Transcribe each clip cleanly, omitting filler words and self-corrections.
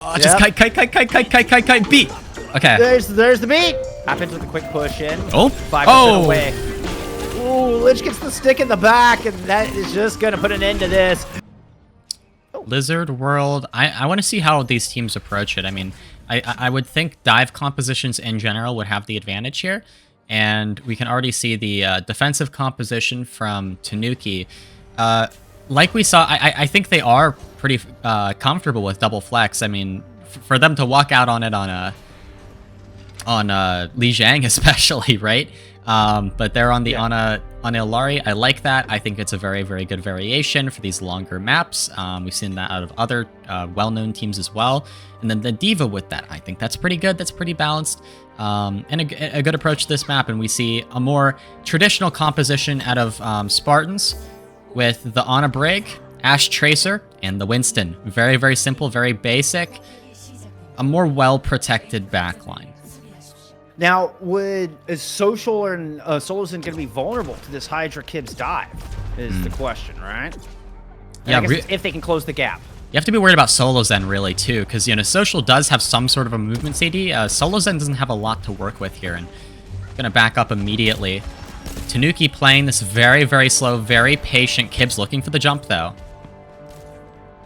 Oh, just kite, beat. Okay. There's the beat. Happens with a quick push in. Oh. 5% away. Ooh, Lich gets the stick in the back, and that is just going to put an end to this. Blizzard World, I want to see how these teams approach it. I mean, I would think dive compositions in general would have the advantage here, and we can already see the defensive composition from Tanuki. Like we saw, I think they are pretty comfortable with double flex. I mean, for them to walk out on it on Li Jiang especially, right? But they're on the on Illari. I like that. I think it's a very, very good variation for these longer maps. We've seen that out of other well-known teams as well. And then the Diva with that, I think that's pretty good. That's pretty balanced. And a good approach to this map. And we see a more traditional composition out of Spartans with the Ana Brig, Ash Tracer, and the Winston. Very, very simple, very basic. A more well-protected backline. Now, is Social and Solozen going to be vulnerable to this Hydra Kibs dive? Is the question, right? Yeah, if they can close the gap. You have to be worried about Solozen really too, because Social does have some sort of a movement CD. Solozen doesn't have a lot to work with here, and gonna back up immediately. Tanuki playing this very, very slow, very patient. Kibs looking for the jump though.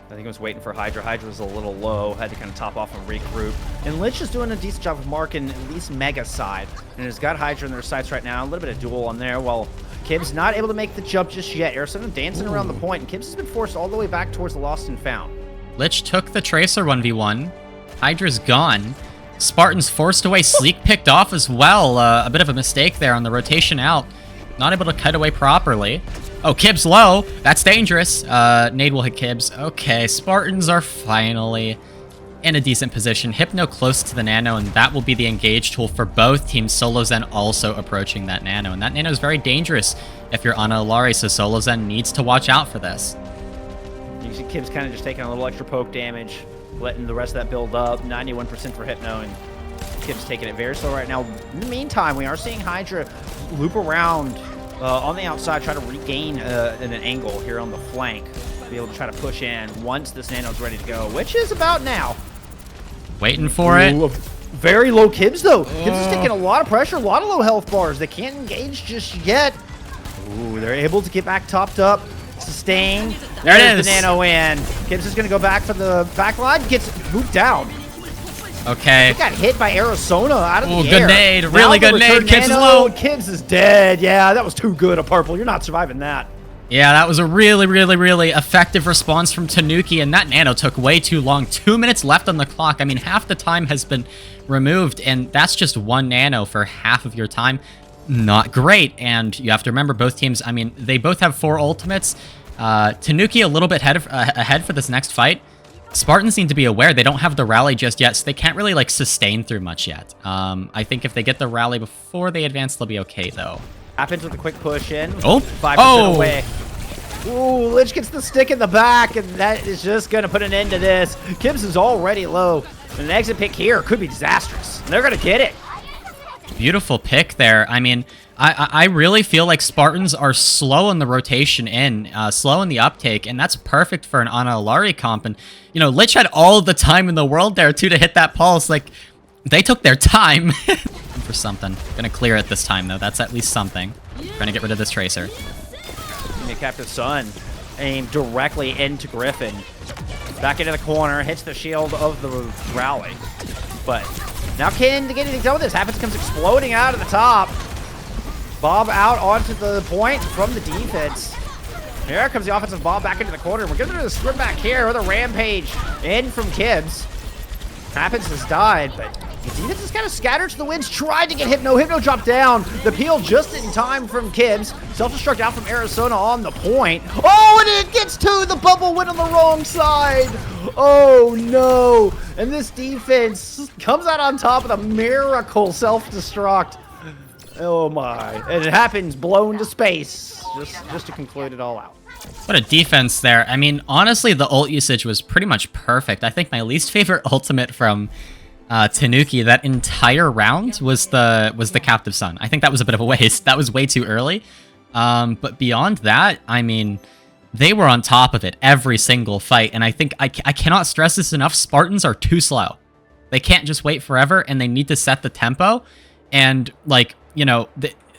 I think I was waiting for Hydra. Hydra was a little low, had to kind of top off and regroup. And Lich is doing a decent job of marking at least Mega side. And has got Hydra in their sights right now. A little bit of duel on there. While Kibs not able to make the jump just yet. Arizona dancing around the point, and Kibs has been forced all the way back towards the Lost and Found. Lich took the Tracer 1v1. Hydra's gone. Spartans forced away. Sleek picked off as well. A bit of a mistake there on the rotation out. Not able to cut away properly. Oh, Kibs low. That's dangerous. Nade will hit Kibs. Okay, Spartans are finally in a decent position. Hypno close to the Nano, and that will be the engage tool for both teams. Solozen also approaching that Nano, and that Nano is very dangerous if you're on a Illari, so Solozen needs to watch out for this. You see Kibs kind of just taking a little extra poke damage, letting the rest of that build up. 91% for Hypno, and Kibs taking it very slow right now. In the meantime, we are seeing Hydra loop around on the outside, try to regain an angle here on the flank. Be able to try to push in once this Nano's ready to go, which is about now. Waiting for it. Very low Kibs, though. Kibs is taking a lot of pressure, a lot of low health bars. They can't engage just yet. Ooh, they're able to get back topped up. Sustain. There it is. The Nano in. Kibs is going to go back for the back line. Gets moved down. Okay. He got hit by Arizona out of the air. Good nade. Really good nade. Kibs is low. Kibs is dead. Yeah, that was too good a purple. You're not surviving that. Yeah, that was a really, really, really effective response from Tanuki, and that Nano took way too long. 2 minutes left on the clock. I mean, half the time has been removed, and that's just one Nano for half of your time. Not great, and you have to remember both teams, I mean, they both have 4 ultimates. Tanuki a little bit ahead for this next fight. Spartans need to be aware they don't have the rally just yet, so they can't really, like, sustain through much yet. I think if they get the rally before they advance, they'll be okay, though. Happens with a quick push in. Oh! 5% away. Ooh, Lich gets the stick in the back, and that is just going to put an end to this. Kibs is already low. An exit pick here could be disastrous. They're going to get it. Beautiful pick there. I mean, I really feel like Spartans are slow in the rotation in, slow in the uptake, and that's perfect for an Ana Illari comp. And, Lich had all the time in the world there, too, to hit that pulse. Like, they took their time for something. Gonna clear it this time, though. That's at least something. Trying to get rid of this Tracer. Captain Sun aimed directly into Griffin. Back into the corner, hits the shield of the rally. But now can to get anything done with this. Happens comes exploding out of the top. Bob out onto the point from the defense. Here comes the offensive ball back into the corner. We're going to do the sprint back here with a rampage in from Kibs. Happens has died, but the defense is kind of scattered to the winds. Tried to get Hypno. Hypno dropped down. The peel just in time from Kibs. Self-destruct out from Arizona on the point. Oh, and it gets to the bubble. Went on the wrong side. Oh, no. And this defense comes out on top with a miracle self-destruct. Oh, my. And it happens blown to space just to conclude it all out. What a defense there. I mean, honestly, the ult usage was pretty much perfect. I think my least favorite ultimate from Tanuki that entire round was the Captive Sun. I think that was a bit of a waste. That was way too early. But beyond that, I mean, they were on top of it every single fight. And I think I cannot stress this enough. Spartans are too slow. They can't just wait forever, and they need to set the tempo. And, like, you know,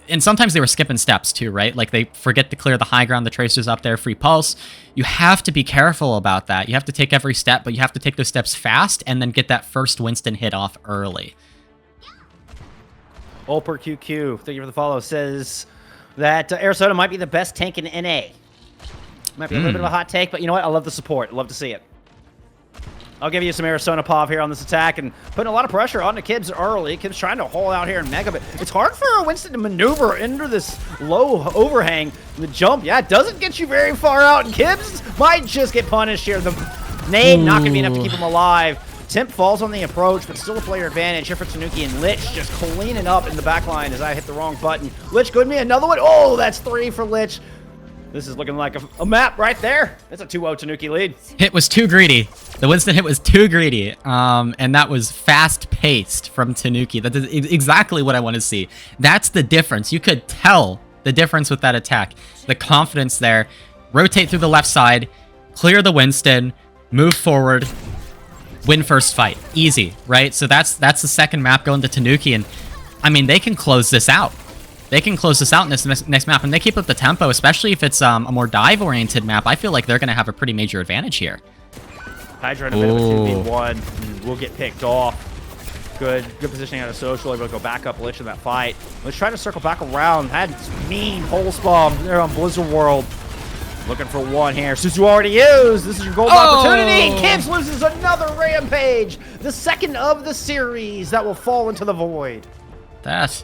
and sometimes they were skipping steps too, right? Like, they forget to clear the high ground, the Tracer's up there, free pulse. You have to be careful about that. You have to take every step, but you have to take those steps fast and then get that first Winston hit off early. Olper QQ, thank you for the follow, says that Arizona might be the best tank in NA. Might be a little bit of a hot take, but you know what? I love the support. I love to see it. I'll give you some Arizona Pov here on this attack and putting a lot of pressure on the Kibs early. Kibs trying to hold out here in Mega, but it's hard for Winston to maneuver into this low overhang. The jump, yeah, it doesn't get you very far out, and Kibs might just get punished here. The nade not going to be enough to keep him alive. Temp falls on the approach, but still a player advantage here for Tanuki, and Lich just cleaning up in the back line as I hit the wrong button. Lich could be another one. Oh, that's 3 for Lich. This is looking like a map right there. That's a 2-0 Tanuki lead. Hit was too greedy. The Winston hit was too greedy. And that was fast-paced from Tanuki. That is exactly what I want to see. That's the difference. You could tell the difference with that attack. The confidence there. Rotate through the left side. Clear the Winston. Move forward. Win first fight. Easy, right? So that's the second map going to Tanuki. And, I mean, they can close this out. They can close this out in this next map, and they keep up the tempo, especially if it's a more dive-oriented map. I feel like they're going to have a pretty major advantage here. Hydra in a bit of a 2v1 will get picked off. Good positioning out of Social, able to go back up Lich in that fight. Let's try to circle back around. Had mean pulse bomb there on Blizzard World. Looking for one here. Suzu already used. This is your golden opportunity. Kibs loses another Rampage. The second of the series that will fall into the void. That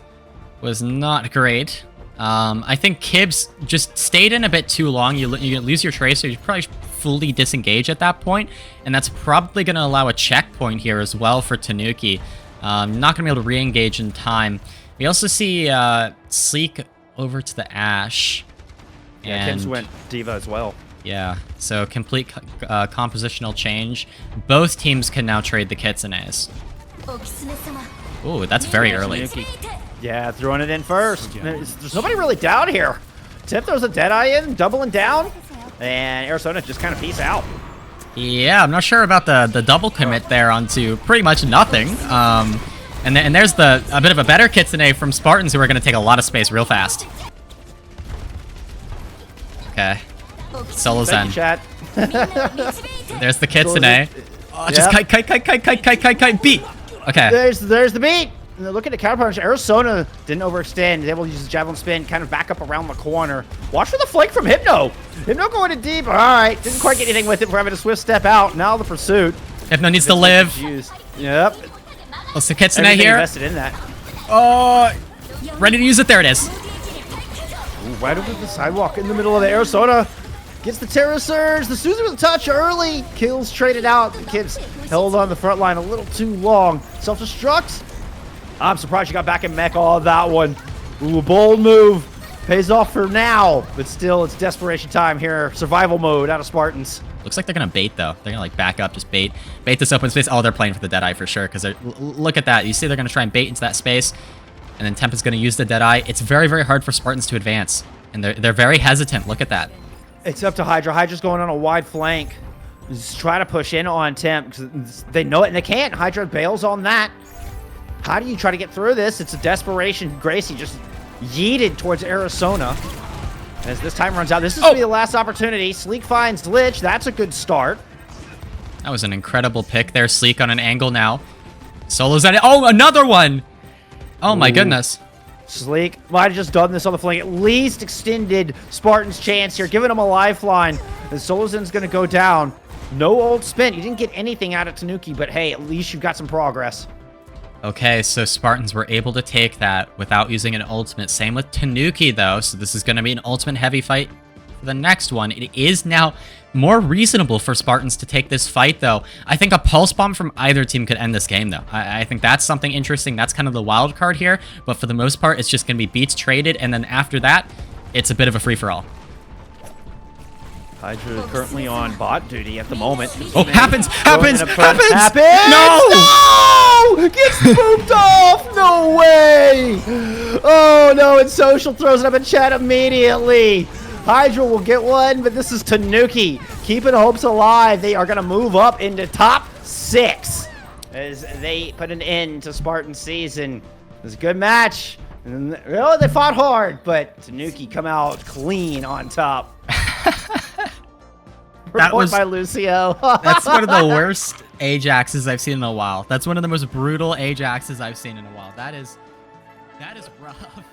was not great. I think Kibs just stayed in a bit too long. You lose your Tracer. You probably fully disengage at that point, and that's probably going to allow a checkpoint here as well for Tanuki. Not going to be able to re-engage in time. We also see Sleek over to the Ash. Yeah, Kibs went Diva as well. Yeah, so complete compositional change. Both teams can now trade the Kitsunes. Ooh, that's very early. Tanuki. Yeah, throwing it in first. There's nobody really down here. Tip throws a Deadeye in, doubling down, and Arizona just kind of peace out. Yeah, I'm not sure about the double commit there onto pretty much nothing. And there's a bit of a better Kitsune from Spartans who are going to take a lot of space real fast. Okay. Solo Zen. There's the Kitsune. Oh, just kite, beat. Okay. There's the beat. Look at the counter punch. Arizona didn't overextend. He's able to use his javelin spin, kind of back up around the corner. Watch for the flank from Hypno. Hypno going in deep. All right. Didn't quite get anything with it for having a swift step out. Now the pursuit. Hypno needs to live. Yep. What's the Kitsune here? Invested in that. Oh, ready to use it. There it is. Ooh, right over the sidewalk in the middle of the Arizona. Gets the Terra Surge. The Suzu with a touch early. Kills traded out. The Kibs held on the front line a little too long. Self-destruct. I'm surprised you got back in mech all of that one. Ooh, bold move. Pays off for now, but still, it's desperation time here. Survival mode out of Spartans. Looks like they're going to bait, though. They're going to, like, back up, just bait this open space. Oh, they're playing for the Deadeye for sure, because look at that. You see they're going to try and bait into that space, and then Temp is going to use the Deadeye. It's very, very hard for Spartans to advance, and they're very hesitant. Look at that. It's up to Hydra. Hydra's going on a wide flank. Just try to push in on Temp, because they know it, and they can't. Hydra bails on that. How do you try to get through this? It's a desperation. Gracie just yeeted towards Arizona. As this time runs out, this is going to be the last opportunity. Sleek finds Lich. That's a good start. That was an incredible pick there. Sleek on an angle now. Solo's at it. Oh, another one. Oh, my goodness. Sleek might have just done this on the flank. At least extended Spartan's chance here, giving him a lifeline. And Solozin's going to go down. No ult spent. You didn't get anything out of Tanuki, but hey, at least you've got some progress. Okay, so Spartans were able to take that without using an ultimate. Same with Tanuki, though, so this is going to be an ultimate heavy fight for the next one. It is now more reasonable for Spartans to take this fight, though. I think a pulse bomb from either team could end this game, though. I think that's something interesting. That's kind of the wild card here, but for the most part, it's just going to be beats traded, and then after that, it's a bit of a free-for-all. Hydra currently on bot duty at the moment. Oh, happens! Happens! No! Gets spooked off! No way! Oh no, and Social throws it up in chat immediately. Hydra will get one, but this is Tanuki keeping hopes alive. They are going to move up into top 6 as they put an end to Spartan season. It was a good match. And, oh, they fought hard, but Tanuki come out clean on top. That was by Lucio. That's one of the worst Ajaxes I've seen in a while. That's one of the most brutal Ajaxes I've seen in a while. That is rough.